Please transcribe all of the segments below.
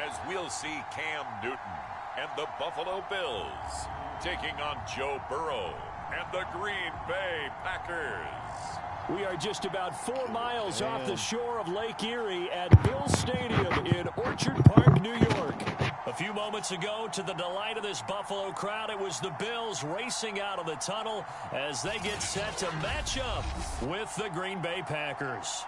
as we'll see Cam Newton and the Buffalo Bills taking on Joe Burrow and the Green Bay Packers. We are just about 4 miles off the shore of Lake Erie at Bills Stadium in Orchard Park, New York. A few moments ago, to the delight of this Buffalo crowd, it was the Bills racing out of the tunnel as they get set to match up with the Green Bay Packers.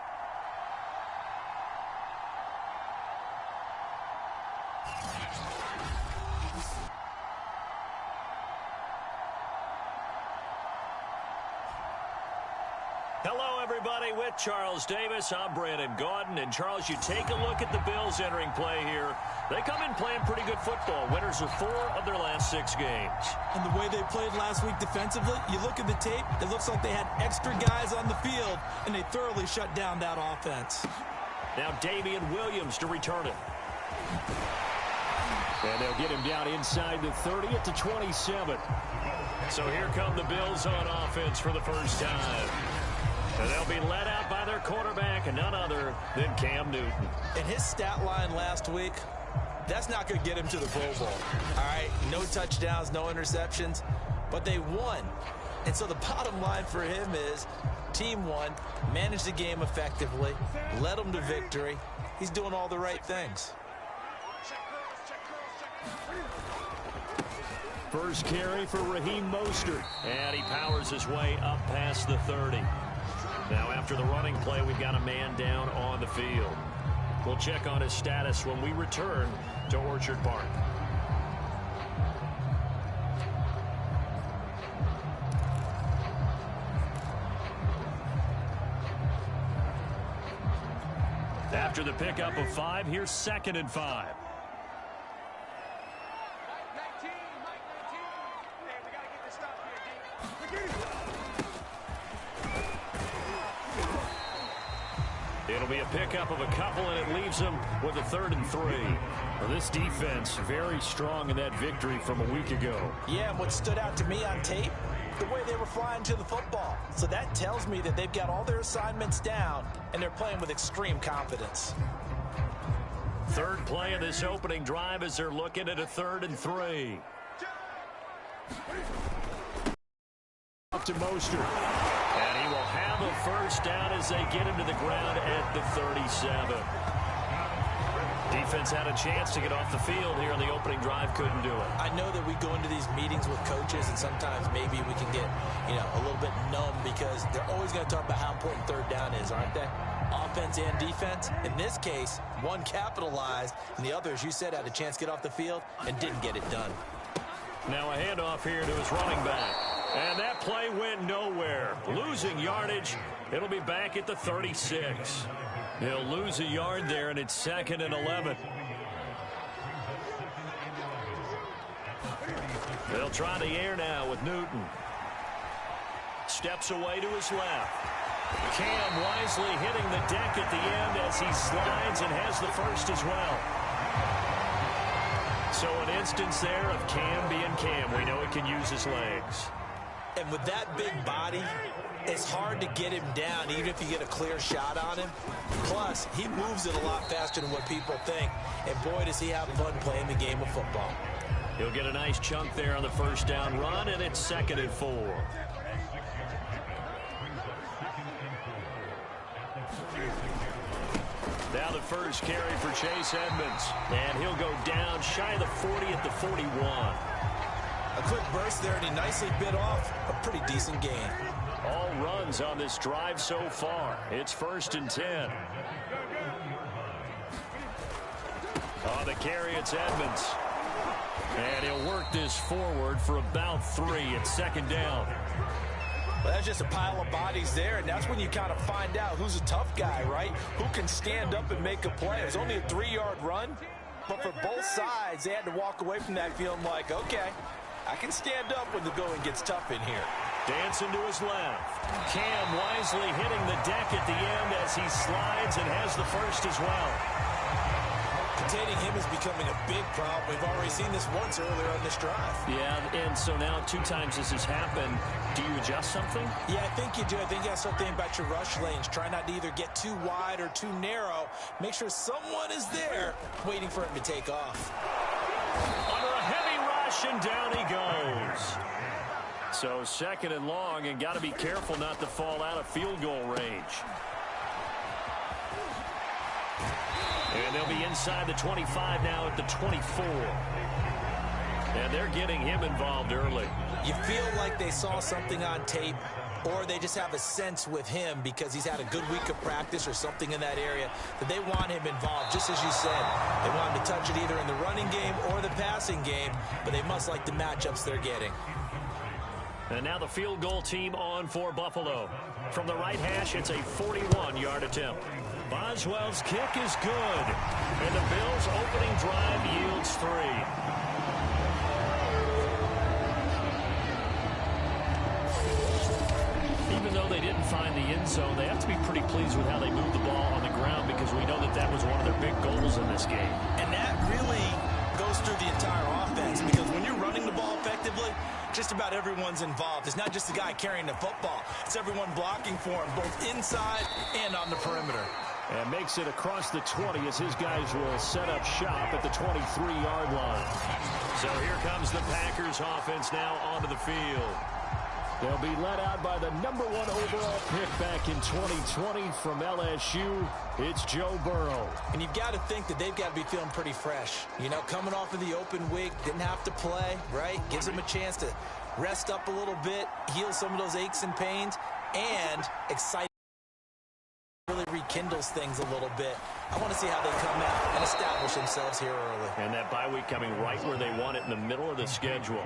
Hello, everybody. With Charles Davis, I'm Brandon Gaudin. And, Charles, you take a look at the Bills entering play here. They come in playing pretty good football. Winners of 4 of their last 6 games. And the way they played last week defensively, you look at the tape, it looks like they had extra guys on the field, and they thoroughly shut down that offense. Now Damian Williams to return it. And they'll get him down inside the 30 at the 27. So here come the Bills on offense for the first time. And they'll be led out by their quarterback, and none other than Cam Newton. And his stat line last week, that's not going to get him to the Pro Bowl. All right, no touchdowns, no interceptions, but they won. And so the bottom line for him is team won, managed the game effectively, led them to victory. He's doing all the right things. First carry for Raheem Mostert, and he powers his way up past the 30. Now, after the running play, we've got a man down on the field. We'll check on his status when we return to Orchard Park. After the pickup of 5, here's 2nd and 5. It'll be a pickup of a couple, and it leaves them with a 3rd and 3. Well, this defense very strong in that victory from a week ago. Yeah, and what stood out to me on tape, the way they were flying to the football. So that tells me that they've got all their assignments down, and they're playing with extreme confidence. 3rd play of this opening drive as they're looking at a 3rd and 3. Up to Mostert. And he will have a first down as they get him to the ground at the 37. Defense had a chance to get off the field here on the opening drive, couldn't do it. I know that we go into these meetings with coaches, and sometimes maybe we can get, a little bit numb because they're always going to talk about how important 3rd down is, aren't they? Offense and defense. In this case, one capitalized, and the other, as you said, had a chance to get off the field and didn't get it done. Now a handoff here to his running back. And that play went nowhere. Losing yardage. It'll be back at the 36. He'll lose a yard there, and it's 2nd and 11. They'll try the air now with Newton. Steps away to his left. Cam wisely hitting the deck at the end as he slides and has the first as well. So an instance there of Cam being Cam. We know he can use his legs. And with that big body, it's hard to get him down, even if you get a clear shot on him. Plus, he moves it a lot faster than what people think. And boy, does he have fun playing the game of football. He'll get a nice chunk there on the first down run, and it's 2nd and 4. Now the first carry for Chase Edmonds. And he'll go down shy of the 40 at the 41. A quick burst there, and he nicely bit off a pretty decent gain. All runs on this drive so far. It's 1st and 10. On the carry, it's Edmonds. And he'll work this forward for about 3 at 2nd down. Well, that's just a pile of bodies there, and that's when you kind of find out who's a tough guy, right? Who can stand up and make a play. It was only a 3-yard run, but for both sides, they had to walk away from that feeling like, okay, I can stand up when the going gets tough in here. Dancing to his left. Cam wisely hitting the deck at the end as he slides and has the first as well. Containing him is becoming a big problem. We've already seen this once earlier on this drive. Yeah, and so now 2 times this has happened. Do you adjust something? Yeah, I think you do. I think you have to start thinking about your rush lanes. Try not to either get too wide or too narrow. Make sure someone is there waiting for him to take off. Under a heavy rush, and down he goes. So 2nd and long, and got to be careful not to fall out of field goal range. And they'll be inside the 25 now at the 24. And they're getting him involved early. You feel like they saw something on tape, or they just have a sense with him because he's had a good week of practice or something in that area that they want him involved. Just as you said, they want him to touch it either in the running game or the passing game, but they must like the matchups they're getting. And now the field goal team on for Buffalo. From the right hash, it's a 41-yard attempt. Boswell's kick is good. And the Bills' opening drive yields 3. Even though they didn't find the end zone, they have to be pretty pleased with how they moved the ball on the ground because we know that that was one of their big goals in this game. And that really goes through the entire offense because when you're running the ball effectively, just about everyone's involved. It's not just the guy carrying the football. It's everyone blocking for him, both inside and on the perimeter. And makes it across the 20 as his guys will set up shop at the 23-yard line. So here comes the Packers offense now onto the field. They'll be led out by the number 1 overall pick back in 2020 from LSU. It's Joe Burrow. And you've got to think that they've got to be feeling pretty fresh. You know, coming off of the open week, didn't have to play, right? Gives them a chance to rest up a little bit, heal some of those aches and pains, and excited. Really rekindles things a little bit. I want to see how they come out and establish themselves here early. And that bye week coming right where they want it in the middle of the schedule.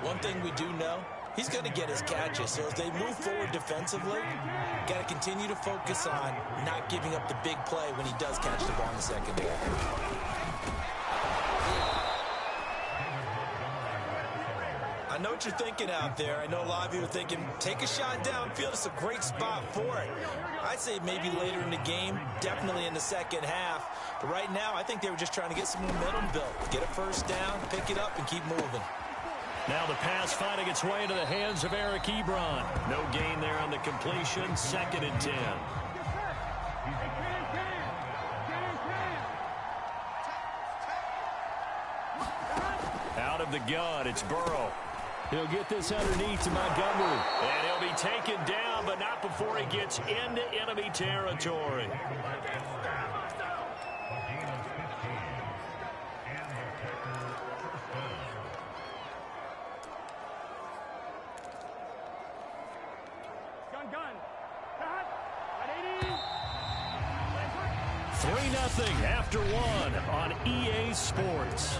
One thing we do know, he's going to get his catches. So as they move forward defensively, got to continue to focus on not giving up the big play when he does catch the ball in the secondary. I know what you're thinking out there. I know a lot of you are thinking, take a shot downfield. It's a great spot for it. I'd say maybe later in the game, definitely in the second half. But right now, I think they were just trying to get some momentum built. Get a first down, pick it up, and keep moving. Now the pass finding its way into the hands of Eric Ebron. No gain there on the completion. 2nd and 10. Out of the gun, it's Burrow. He'll get this underneath to Montgomery. And he'll be taken down, but not before he gets into enemy territory. Gun. 3-0 after 1 on EA Sports.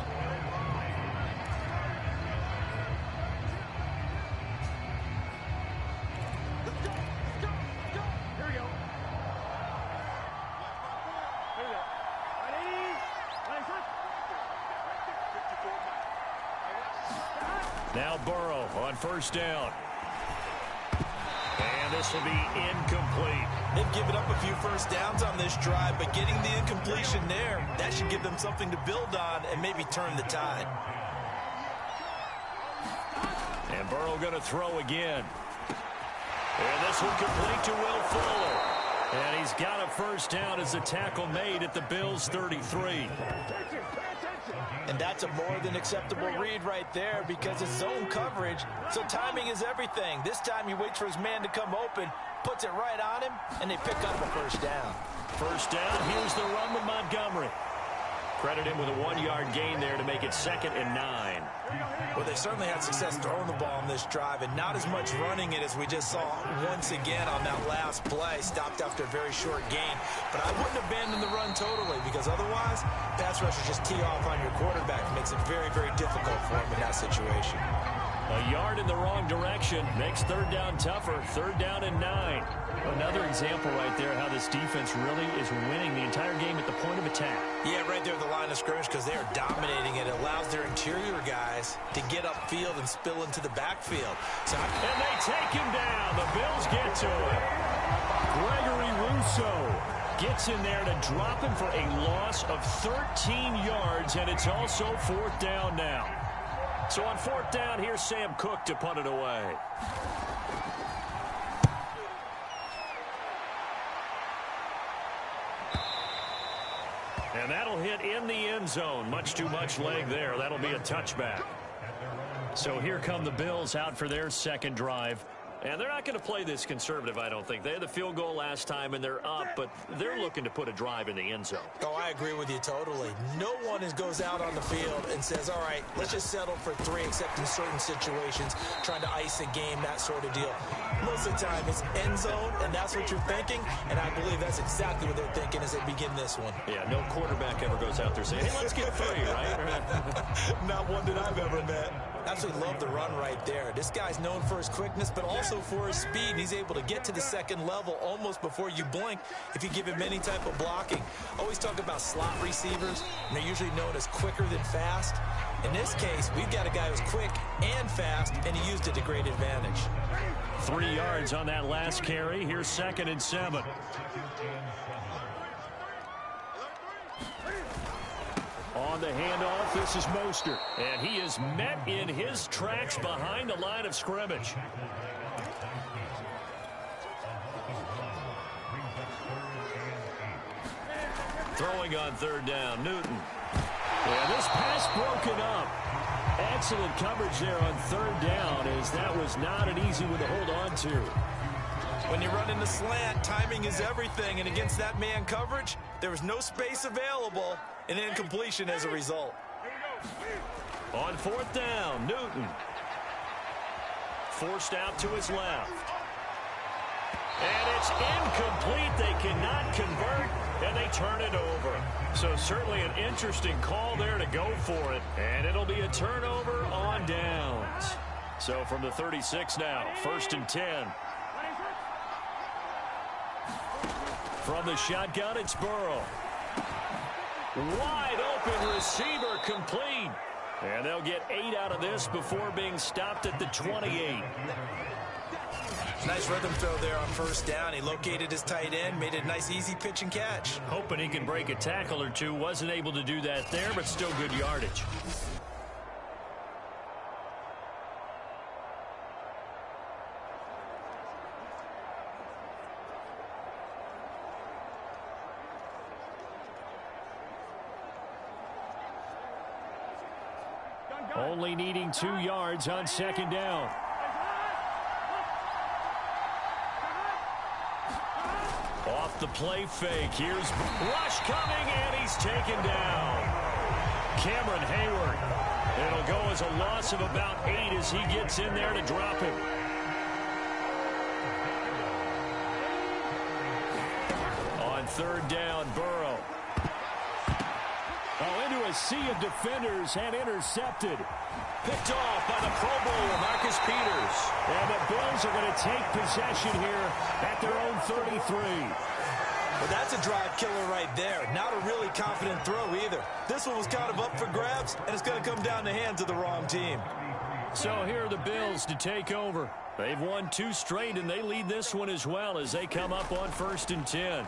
Now Burrow on first down. And this will be incomplete. They've given up a few first downs on this drive, but getting the incompletion there, that should give them something to build on and maybe turn the tide. And Burrow going to throw again. And this will complete to Will Fuller. And he's got a first down as the tackle made at the Bills' 33. And that's a more than acceptable read right there because it's zone coverage, so timing is everything. This time he waits for his man to come open, puts it right on him, and they pick up a first down. First down, here's the run with Montgomery. Credit him with a 1-yard gain there to make it 2nd and 9. Well, they certainly had success throwing the ball on this drive, and not as much running it as we just saw once again on that last play. Stopped after a very short gain. But I wouldn't abandon the run totally because otherwise, pass rushers just tee off on your quarterback. It makes it very, very difficult for him in that situation. A yard in the wrong direction makes 3rd down tougher. 3rd down and 9. Another example right there how this defense really is winning the entire game at the point of attack. Yeah, right there at the line of scrimmage because they are dominating it. It allows their interior guys to get upfield and spill into the backfield. And they take him down. The Bills get to it. Gregory Rousseau gets in there to drop him for a loss of 13 yards, and it's also 4th down now. So on 4th down, here's Sam Cook to punt it away. And that'll hit in the end zone. Much too much leg there. That'll be a touchback. So here come the Bills out for their second drive. And they're not going to play this conservative, I don't think. They had the field goal last time, and they're up, but they're looking to put a drive in the end zone. Oh, I agree with you totally. No one goes out on the field and says, all right, let's just settle for 3, except in certain situations, trying to ice a game, that sort of deal. Most of the time, it's end zone, and that's what you're thinking, and I believe that's exactly what they're thinking as they begin this one. Yeah, no quarterback ever goes out there saying, hey, let's get 3, right? Not one that I've ever met. Absolutely love the run right there. This guy's known for his quickness, but also for his speed. He's able to get to the second level almost before you blink if you give him any type of blocking. Always talk about slot receivers, and they're usually known as quicker than fast. In this case, we've got a guy who's quick and fast, and he used it to great advantage. 3 yards on that last carry. Here's 2nd and 7. On the handoff, this is Mostert. And he is met in his tracks behind the line of scrimmage. Throwing on 3rd down, Newton. Yeah, this pass broken up. Excellent coverage there on 3rd down, as that was not an easy one to hold on to. When you run in the slant, timing is everything, and against that man coverage, there was no space available, and incompletion as a result. On 4th down, Newton. Forced out to his left. And it's incomplete. They cannot convert, and they turn it over. So certainly an interesting call there to go for it, and it'll be a turnover on downs. So from the 36 now, 1st and 10. From the shotgun, it's Burrow. Wide open receiver, complete. And they'll get 8 out of this before being stopped at the 28. Nice rhythm throw there on 1st down. He located his tight end, made it a nice easy pitch and catch. Hoping he can break a tackle or two. Wasn't able to do that there, but still good yardage. Only needing 2 yards on 2nd down. Off the play fake. Here's Rush coming, and he's taken down. Cameron Hayward. It'll go as a loss of about 8 as he gets in there to drop him. On 3rd down, Burrow. Oh, into a sea of defenders and intercepted. Picked off by the Pro Bowler, Marcus Peters. And the Bills are going to take possession here at their own 33. Well, that's a drive killer right there. Not a really confident throw either. This one was kind of up for grabs, and it's going to come down the hands of the wrong team. So here are the Bills to take over. They've won 2 straight, and they lead this one as well as they come up on 1st and 10.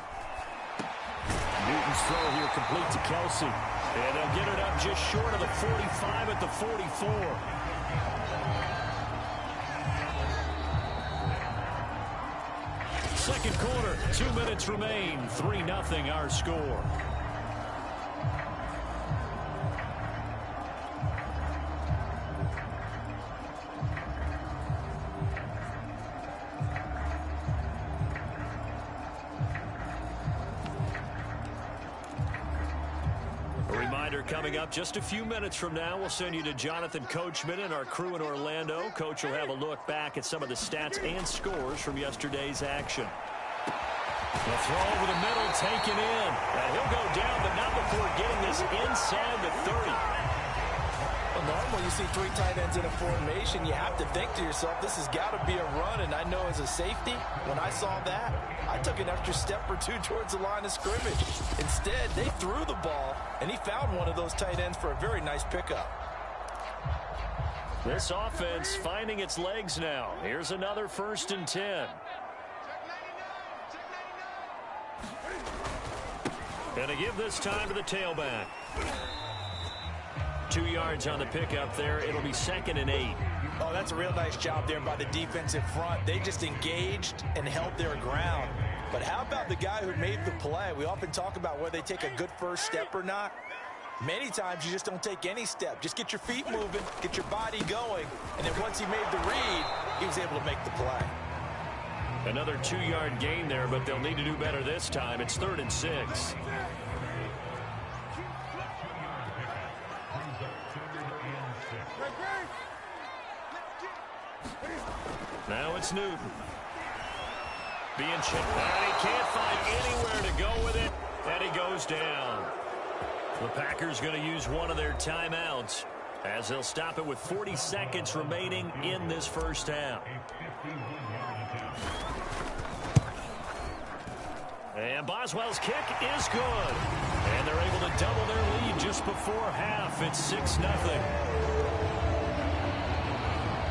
Newton's throw here complete to Kelsey. And they'll get it up just short of the 45 at the 44. Second quarter, 2 minutes remain. 3-0 our score. Coming up just a few minutes from now, we'll send you to Jonathan Coachman and our crew in Orlando. Coach will have a look back at some of the stats and scores from yesterday's action. The throw over the middle, taken in. And he'll go down, but not before getting this inside the 30. Well, normally you see 3 tight ends in a formation, you have to think to yourself, this has got to be a run. And I know as a safety, when I saw that, I took an extra step or 2 towards the line of scrimmage. Instead, they threw the ball, and he found one of those tight ends for a very nice pickup. This offense finding its legs now. Here's another 1st and 10. And to give this time to the tailback. 2 yards on the pickup there. It'll be 2nd and 8. Oh, that's a real nice job there by the defensive front. They just engaged and held their ground. But how about the guy who made the play? We often talk about whether they take a good first step or not. Many times you just don't take any step. Just get your feet moving, get your body going, and then once he made the read, he was able to make the play. Another 2-yard gain there, but they'll need to do better this time. It's 3rd and 6. Now it's Newton. Being chipped out. He can't find anywhere to go with it, and he goes down. The Packers going to use one of their timeouts as they'll stop it with 40 seconds remaining in this first half. And Boswell's kick is good. And they're able to double their lead just before half. It's 6-0.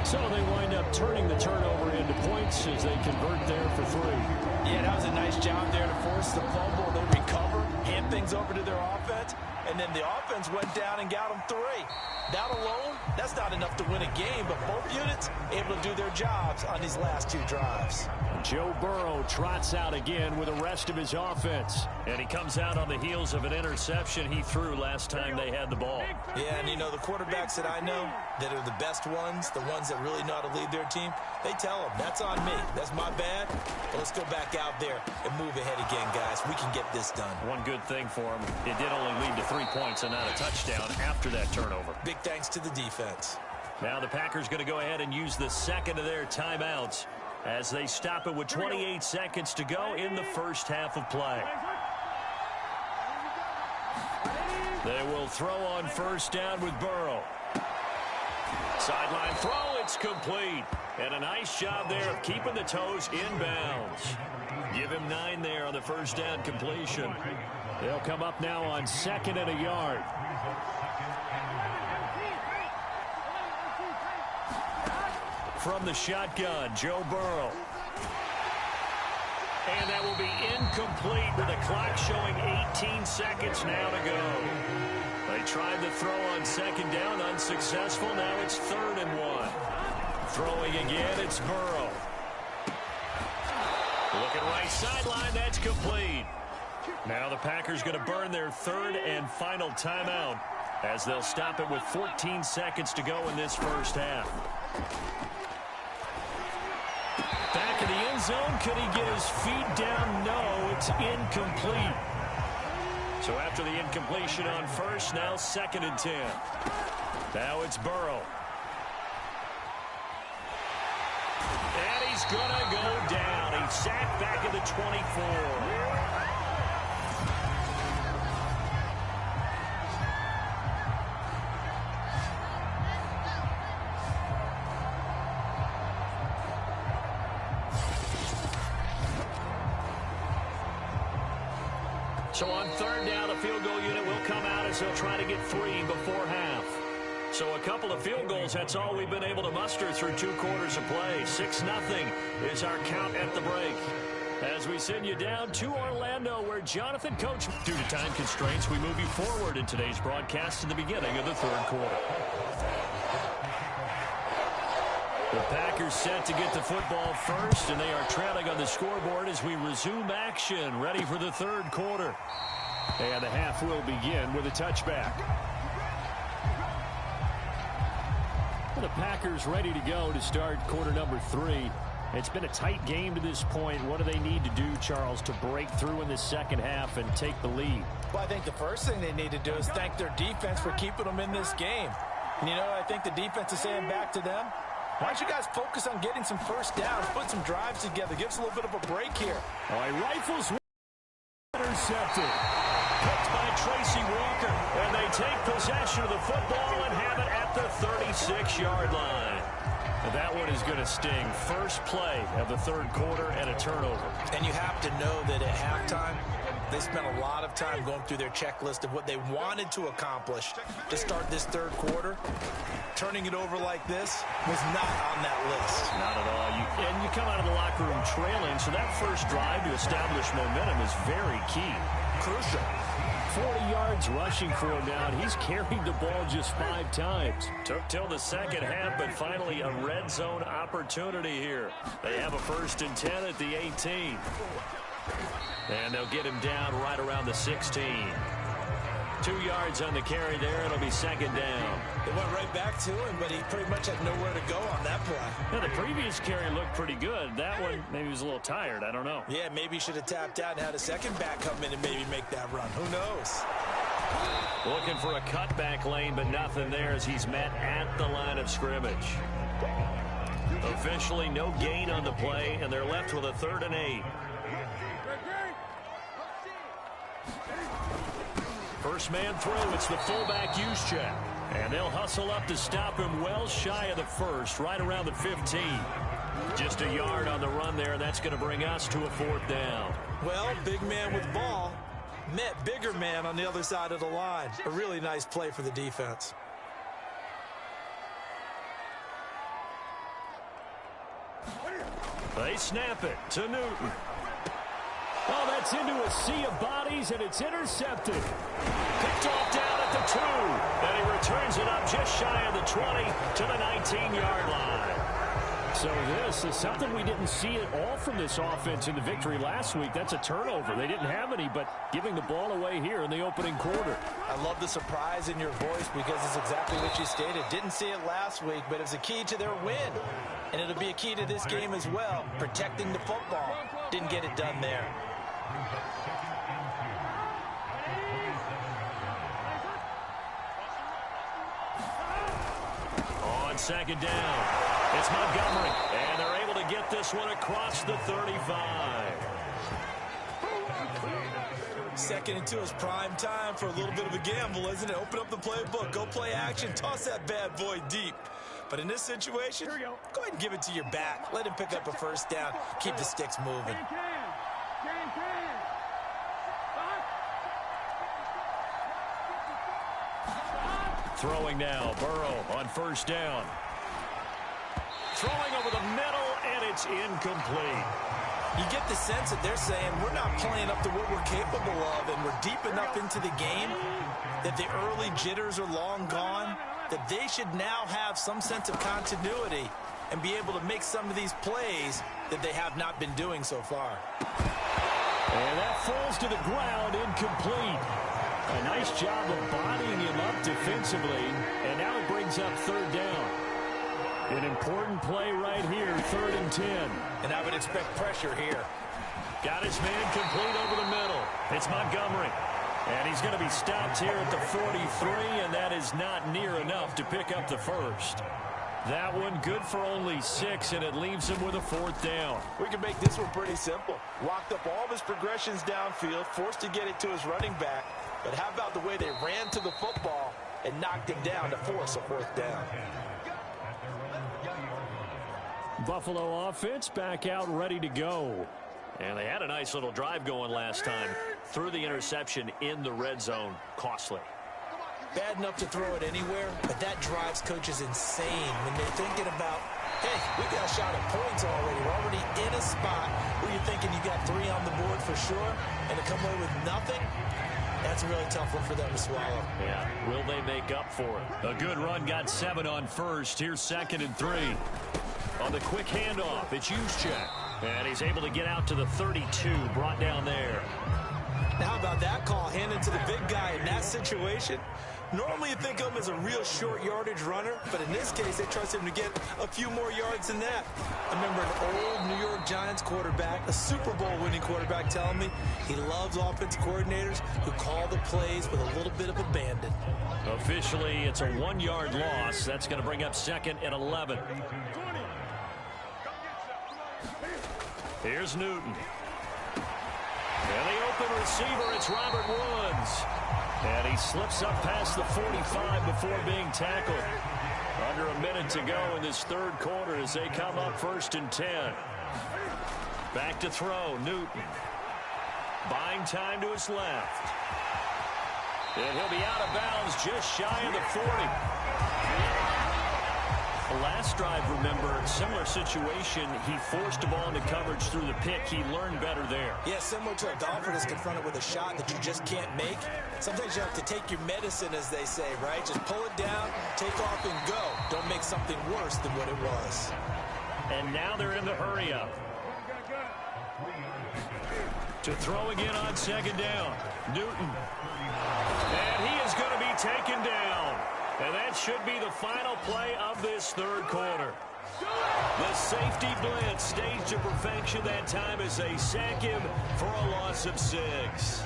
So they wind up turning the turnover into points as they convert there for 3. Yeah, that was a nice job there to force the fumble. They recover, hand things over to their offense, and then the offense went down and got them 3. That alone, that's not enough to win a game, but both units able to do their jobs on these last 2 drives. Joe Burrow trots out again with the rest of his offense. And he comes out on the heels of an interception he threw last time they had the ball. Yeah, and you know, the quarterbacks that I know that are the best ones, the ones that really know how to lead their team, they tell them, that's on me. That's my bad. But let's go back out there and move ahead again, guys. We can get this done. One good thing for him, it did only lead to 3 points and not a touchdown after that turnover. Big thanks to the defense. Now the Packers going to go ahead and use the second of their timeouts as they stop it with 28 seconds to go in the first half of play. They will throw on first down with Burrow. Sideline throw, it's complete. And a nice job there of keeping the toes in bounds. Give him 9 there on the first down completion. They'll come up now on 2nd and a yard. From the shotgun, Joe Burrow. And that will be incomplete with the clock showing 18 seconds now to go. They tried to throw on 2nd down, unsuccessful. Now it's 3rd and 1. Throwing again, it's Burrow. Looking right sideline, that's complete. Now the Packers going to burn their 3rd and final timeout as they'll stop it with 14 seconds to go in this first half. Back in the end zone, could he get his feet down? No, it's incomplete. So after the incompletion on first, now 2nd and 10. Now it's Burrow. And he's going to go down. He's sacked back at the 24. So on 3rd down, a field goal unit will come out as they'll try to get 3 before half. So a couple of field goals, that's all we've been able to muster through 2 quarters of play. 6-0 is our count at the break. As we send you down to Orlando, where Jonathan Coach, due to time constraints, we move you forward in today's broadcast to the beginning of the 3rd quarter. The Packers set to get the football first, and they are trailing on the scoreboard as we resume action, ready for the 3rd quarter. And the half will begin with a touchback. Well, the Packers ready to go to start quarter number 3. It's been a tight game to this point. What do they need to do, Charles, to break through in the second half and take the lead? Well, I think the first thing they need to do is thank their defense for keeping them in this game. And, you know, I think the defense is saying back to them, why don't you guys focus on getting some first downs, put some drives together, give us a little bit of a break here. All right, rifles intercepted. Picked by Tracy Walker, and they take possession of the football and have it at the 36-yard line. Now that one is going to sting. First play of the 3rd quarter and a turnover. And you have to know that at halftime, they spent a lot of time going through their checklist of what they wanted to accomplish to start this 3rd quarter. Turning it over like this was not on that list. Not at all. And you come out of the locker room trailing, so that first drive to establish momentum is very key. Crucial. 40 yards rushing for him now, and he's carried the ball just 5 times. Took till the second half, but finally a red zone opportunity here. They have a 1st and 10 at the 18. And they'll get him down right around the 16. 2 yards on the carry there. It'll be 2nd down. They went right back to him, but he pretty much had nowhere to go on that play. Now, the previous carry looked pretty good. That one, maybe he was a little tired. I don't know. Yeah, maybe he should have tapped out and had a second back come in and maybe make that run. Who knows? Looking for a cutback lane, but nothing there as he's met at the line of scrimmage. Officially no gain on the play, and they're left with a 3rd and 8. First man through, it's the fullback Juszczyk. And they'll hustle up to stop him well shy of the 1st, right around the 15. Just a yard on the run there, and that's going to bring us to a 4th down. Well, big man with ball met bigger man on the other side of the line. A really nice play for the defense. They snap it to Newton. Oh, that's into a sea of bodies, and it's intercepted. Picked off down at the 2. And he returns it up just shy of the 20 to the 19-yard line. So this is something we didn't see at all from this offense in the victory last week. That's a turnover. They didn't have any, but giving the ball away here in the opening quarter. I love the surprise in your voice because it's exactly what you stated. Didn't see it last week, but it's a key to their win. And it'll be a key to this game as well, protecting the football. Didn't get it done there. On 2nd down, it's Montgomery, and they're able to get this one across the 35. 2nd and 2 is prime time for a little bit of a gamble, isn't it? Open up the playbook, go play action, toss that bad boy deep. But in this situation, go ahead and give it to your back. Let him pick up a 1st down. Keep the sticks moving. Throwing now, Burrow on 1st down. Throwing over the middle, and it's incomplete. You get the sense that they're saying we're not playing up to what we're capable of, and we're deep enough into the game that the early jitters are long gone, that they should now have some sense of continuity and be able to make some of these plays that they have not been doing so far. And that falls to the ground, incomplete. A nice job of bodying him up defensively, and now it brings up 3rd down. An important play right here, 3rd and 10. And I would expect pressure here. Got his man complete over the middle. It's Montgomery. And he's going to be stopped here at the 43, and that is not near enough to pick up the 1st. That one good for only 6, and it leaves him with a 4th down. We can make this one pretty simple. Walked up all of his progressions downfield, forced to get it to his running back. But how about the way they ran to the football and knocked him down to force a 4th down? Buffalo offense back out ready to go. And they had a nice little drive going last time. Threw the interception in the red zone. Costly. Bad enough to throw it anywhere, but that drives coaches insane when they're thinking about, hey, we got a shot at points already. We're already in a spot where you're thinking you got 3 on the board for sure, and to come away with nothing, that's a really tough one for them to swallow. Yeah, will they make up for it? A good run, got 7 on 1st. Here's 2nd and 3. On the quick handoff, it's Juszczyk. And he's able to get out to the 32, brought down there. Now, how about that call? Handed to the big guy in that situation. Normally you think of him as a real short yardage runner, but in this case, they trust him to get a few more yards than that. I remember an old New York Giants quarterback, a Super Bowl winning quarterback, telling me he loves offensive coordinators who call the plays with a little bit of abandon. Officially, it's a 1-yard loss. That's going to bring up 2nd and 11. Here's Newton. And the open receiver, it's Robert Woods. And he slips up past the 45 before being tackled. Under a minute to go in this 3rd quarter as they come up 1st and 10. Back to throw, Newton. Buying time to his left. And he'll be out of bounds just shy of the 40. Last drive, remember, similar situation. He forced the ball into coverage through the pick. He learned better there. Yeah, similar to a golfer that's confronted with a shot that you just can't make. Sometimes you have to take your medicine, as they say, right? Just pull it down, take off, and go. Don't make something worse than what it was. And now they're in the hurry-up. To throw again on second down. Newton. And he is going to be taken down. And that should be the final play of this third quarter. The safety blitz staged to perfection that time as they sack him for a loss of 6.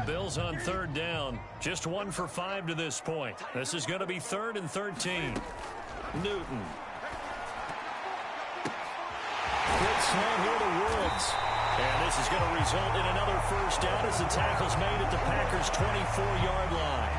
Bills on third down. Just 1 for 5 to this point. This is going to be 3rd and 13. Newton. Good slam here to Woods. And this is going to result in another first down as the tackle's made at the Packers' 24-yard line.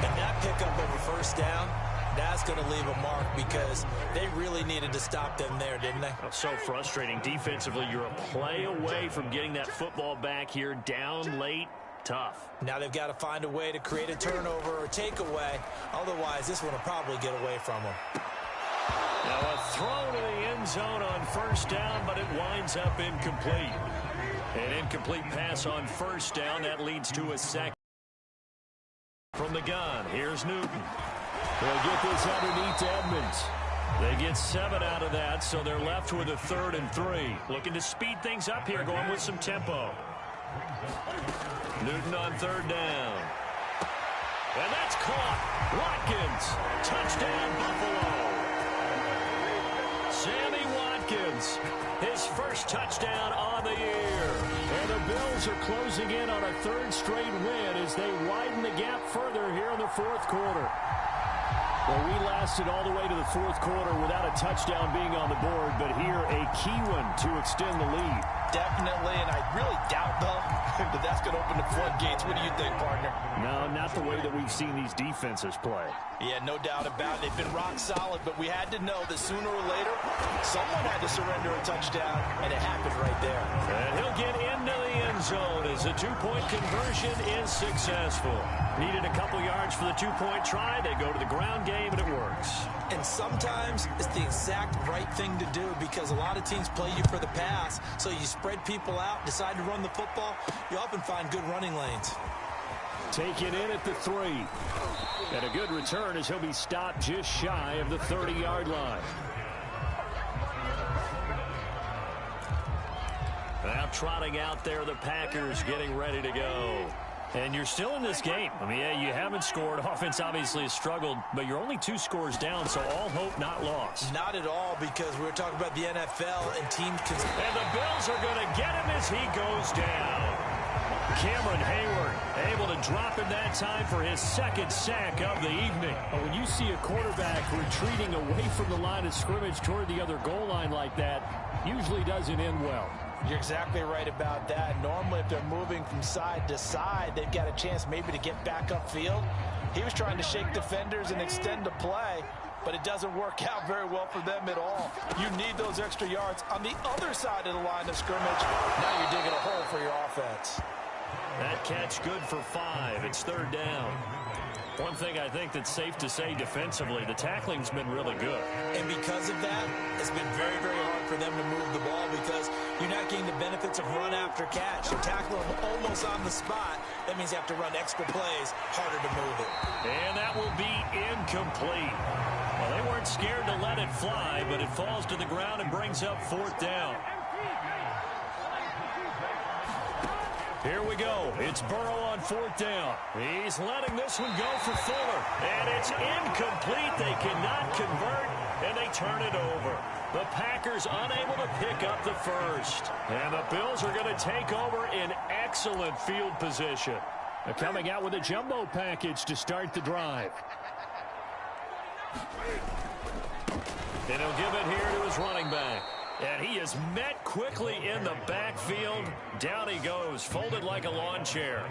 And that pickup of a first down, that's going to leave a mark because they really needed to stop them there, didn't they? Oh, so frustrating. Defensively, you're a play away from getting that football back here down late. Tough. Now they've got to find a way to create a turnover or takeaway. Otherwise, this one will probably get away from them. Now a throw to the end zone on first down, but it winds up incomplete. An incomplete pass on first down. That leads to a sack from the gun. Here's Newton. They'll get this underneath to Edmonds. They get 7 out of that, so they're left with a 3rd and 3. Looking to speed things up here, going with some tempo. Newton on third down. And that's caught. Watkins. Touchdown, Buffalo. Sammy Watkins. His first touchdown on the year. And the Bills are closing in on a 3rd straight win as they widen the gap further here in the 4th quarter. Well, we lasted all the way to the 4th quarter without a touchdown being on the board, but here a key one to extend the lead. Definitely, and I really doubt, though, that that's going to open the floodgates. What do you think, partner? No, not the way that we've seen these defenses play. Yeah, no doubt about it. They've been rock solid, but we had to know that sooner or later, someone had to surrender a touchdown, and it happened right there. And he'll get into the end zone as the 2-point conversion is successful. Needed a couple yards for the 2-point try. They go to the ground game, and it works. And sometimes it's the exact right thing to do because a lot of teams play you for the pass, so you spread people out, decide to run the football, you often find good running lanes. Taken in at the 3. And a good return as he'll be stopped just shy of the 30-yard line. Now trotting out there, the Packers getting ready to go. And you're still in this game. I mean, yeah, you haven't scored. Offense obviously has struggled, but you're only 2 scores down, so all hope not lost. Not at all, because we were talking about the NFL and teams. And the Bills are going to get him as he goes down. Cameron Hayward able to drop in that time for his 2nd sack of the evening. When you see a quarterback retreating away from the line of scrimmage toward the other goal line like that, usually doesn't end well. You're exactly right about that. Normally, if they're moving from side to side, they've got a chance maybe to get back upfield. He was trying to shake defenders and extend the play, but it doesn't work out very well for them at all. You need those extra yards on the other side of the line of scrimmage. Now you're digging a hole for your offense. That catch good for 5. It's 3rd down. One thing I think that's safe to say defensively, the tackling's been really good. And because of that, it's been very, very hard for them to move the ball because you're not getting the benefits of run after catch. You tackle them almost on the spot. That means you have to run extra plays, harder to move it. And that will be incomplete. Well, they weren't scared to let it fly, but it falls to the ground and brings up 4th down. Here we go. It's Burrow on 4th down. He's letting this one go for Fuller. And it's incomplete. They cannot convert, and they turn it over. The Packers unable to pick up the first. And the Bills are going to take over in excellent field position. They're coming out with a jumbo package to start the drive. And he'll give it here to his running back. And he is met quickly in the backfield. Down he goes, folded like a lawn chair.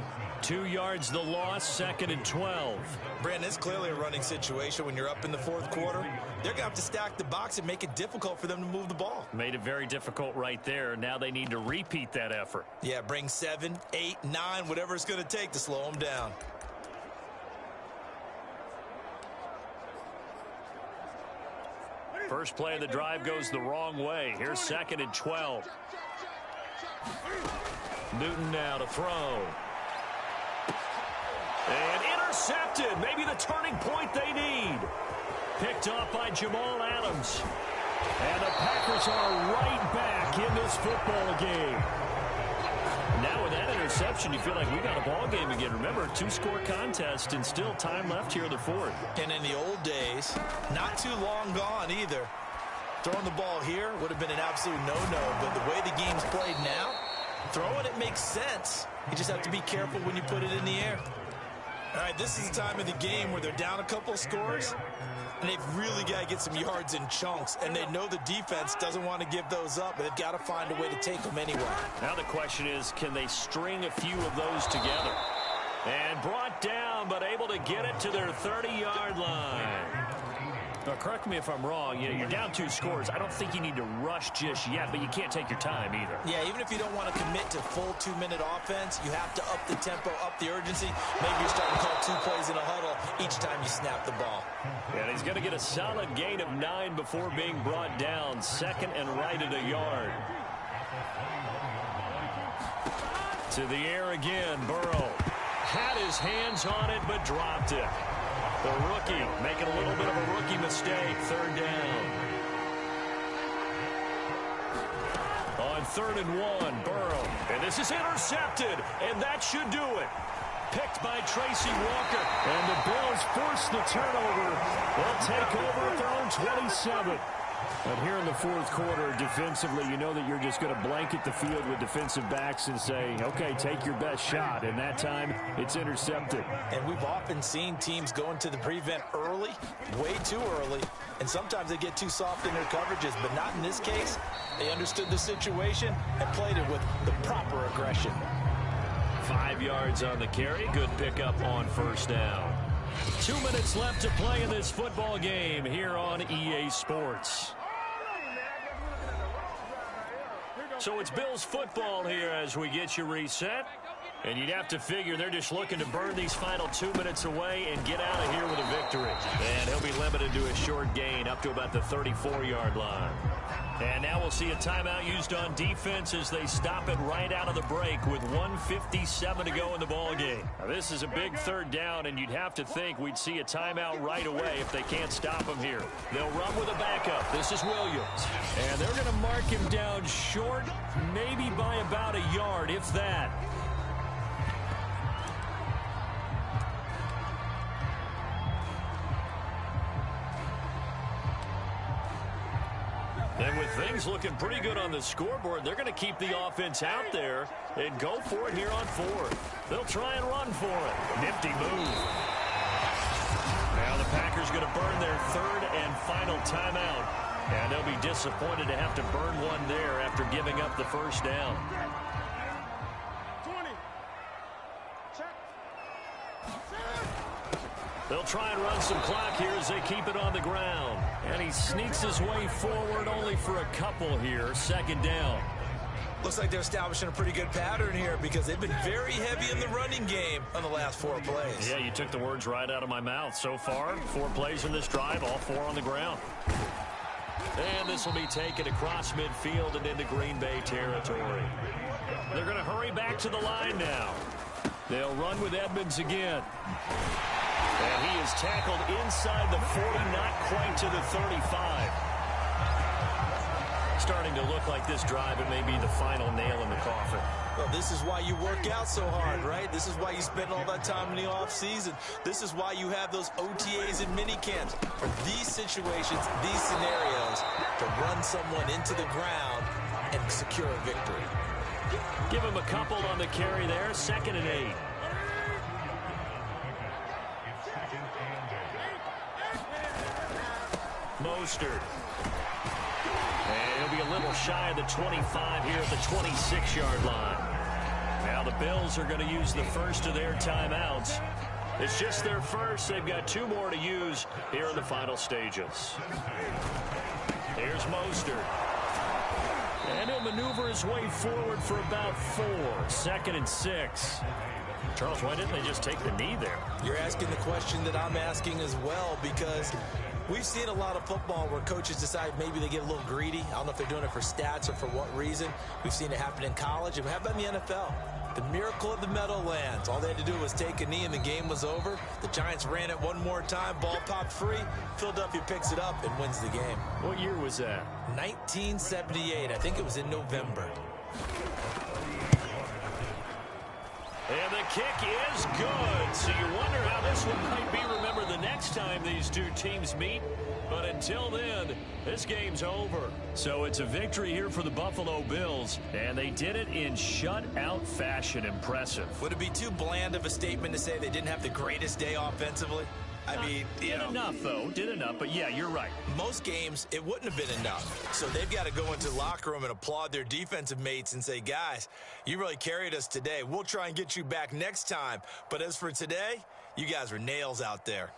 2 yards the loss, 2nd and 12. Brandon, it's clearly a running situation when you're up in the 4th quarter. They're going to have to stack the box and make it difficult for them to move the ball. Made it very difficult right there. Now they need to repeat that effort. Yeah, bring 7, 8, 9, whatever it's going to take to slow them down. First play of the drive goes the wrong way. Here's 2nd and 12. Newton now to throw. And intercepted. Maybe the turning point they need. Picked off by Jamal Adams. And the Packers are right back in this football game. Now with that interception, you feel like we got a ball game again. Remember, 2-score contest and still time left here in the 4th. And in the old days, not too long gone either. Throwing the ball here would have been an absolute no-no. But the way the game's played now, throwing it makes sense. You just have to be careful when you put it in the air. All right, this is the time of the game where they're down a couple of scores, and they've really got to get some yards in chunks, and they know the defense doesn't want to give those up, but they've got to find a way to take them anyway. Now the question is, can they string a few of those together? And brought down, but able to get it to their 30-yard line. Now, correct me if I'm wrong. You're down 2 scores. I don't think you need to rush just yet, but you can't take your time either. Yeah, even if you don't want to commit to full 2-minute offense, you have to up the tempo, up the urgency. Maybe you're starting to call 2 plays in a huddle each time you snap the ball. And he's going to get a solid gain of 9 before being brought down. 2nd and right at a yard. To the air again, Burrow. Had his hands on it, but dropped it. The rookie making a little bit of a rookie mistake. 3rd down. On 3rd and 1, Burrow. And this is intercepted, and that should do it. Picked by Tracy Walker. And the Bills force the turnover. They'll take over at their own 27. And here in the 4th quarter, defensively, you know that you're just going to blanket the field with defensive backs and say, okay, take your best shot. And that time, it's intercepted. And we've often seen teams go into the prevent early, way too early, and sometimes they get too soft in their coverages, but not in this case. They understood the situation and played it with the proper aggression. 5 yards on the carry. Good pickup on 1st down. 2 minutes left to play in this football game here on EA Sports. So it's Bills football here as we get you reset. And you'd have to figure they're just looking to burn these final 2 minutes away and get out of here with a victory. And he'll be limited to a short gain up to about the 34-yard line. And now we'll see a timeout used on defense as they stop it right out of the break with 1:57 to go in the ballgame. Now this is a big 3rd down, and you'd have to think we'd see a timeout right away if they can't stop him here. They'll run with a backup. This is Williams. And they're going to mark him down short, maybe by about a yard, if that. And with things looking pretty good on the scoreboard, they're going to keep the offense out there and go for it here on 4th. They'll try and run for it. Nifty move. Now the Packers going to burn their 3rd and final timeout. And they'll be disappointed to have to burn one there after giving up the 1st down. 20. Check. They'll try and run some clock here as they keep it on the ground. And he sneaks his way forward only for a couple here. 2nd down. Looks like they're establishing a pretty good pattern here because they've been very heavy in the running game on the last 4 plays. Yeah, you took the words right out of my mouth. So far, 4 plays in this drive, all 4 on the ground. And this will be taken across midfield and into Green Bay territory. They're going to hurry back to the line now. They'll run with Edmonds again. And he is tackled inside the 40, not quite to the 35. Starting to look like this drive, it may be the final nail in the coffin. Well, this is why you work out so hard, right? This is why you spend all that time in the offseason. This is why you have those OTAs and mini camps. For these situations, these scenarios, to run someone into the ground and secure a victory. Give him a couple on the carry there. 2nd and 8. Mostert. And he'll maybe a little shy of the 25 here at the 26-yard line. Now the Bills are going to use the first of their timeouts. It's just their first. They've got 2 more to use here in the final stages. Here's Mostert. And he'll maneuver his way forward for about 4. 2nd and 6. Charles, why didn't they just take the knee there? You're asking the question that I'm asking as well, because we've seen a lot of football where coaches decide maybe they get a little greedy. I don't know if they're doing it for stats or for what reason. We've seen it happen in college, and how about in the NFL? The miracle of the Meadowlands. All they had to do was take a knee and the game was over. The Giants ran it one more time. Ball popped free. Philadelphia picks it up and wins the game. What year was that? 1978. I think it was in November. And the kick is good. So you wonder how this one might be remembered the next time these two teams meet. But until then, this game's over. So it's a victory here for the Buffalo Bills. And they did it in shutout fashion. Impressive. Would it be too bland of a statement to say they didn't have the greatest day offensively? I mean, did enough, though. Did enough. But, yeah, you're right. Most games, it wouldn't have been enough. So they've got to go into the locker room and applaud their defensive mates and say, guys, you really carried us today. We'll try and get you back next time. But as for today, you guys were nails out there.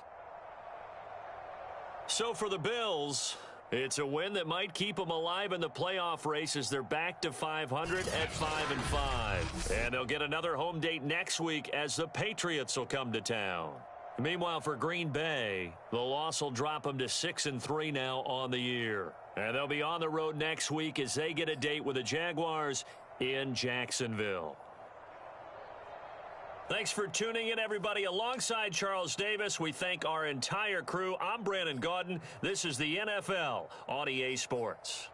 So for the Bills, it's a win that might keep them alive in the playoff race as they're back to 500 at 5-5. And they'll get another home date next week as the Patriots will come to town. Meanwhile, for Green Bay, the loss will drop them to 6-3 now on the year. And they'll be on the road next week as they get a date with the Jaguars in Jacksonville. Thanks for tuning in, everybody. Alongside Charles Davis, we thank our entire crew. I'm Brandon Gaudin. This is the NFL on EA Sports.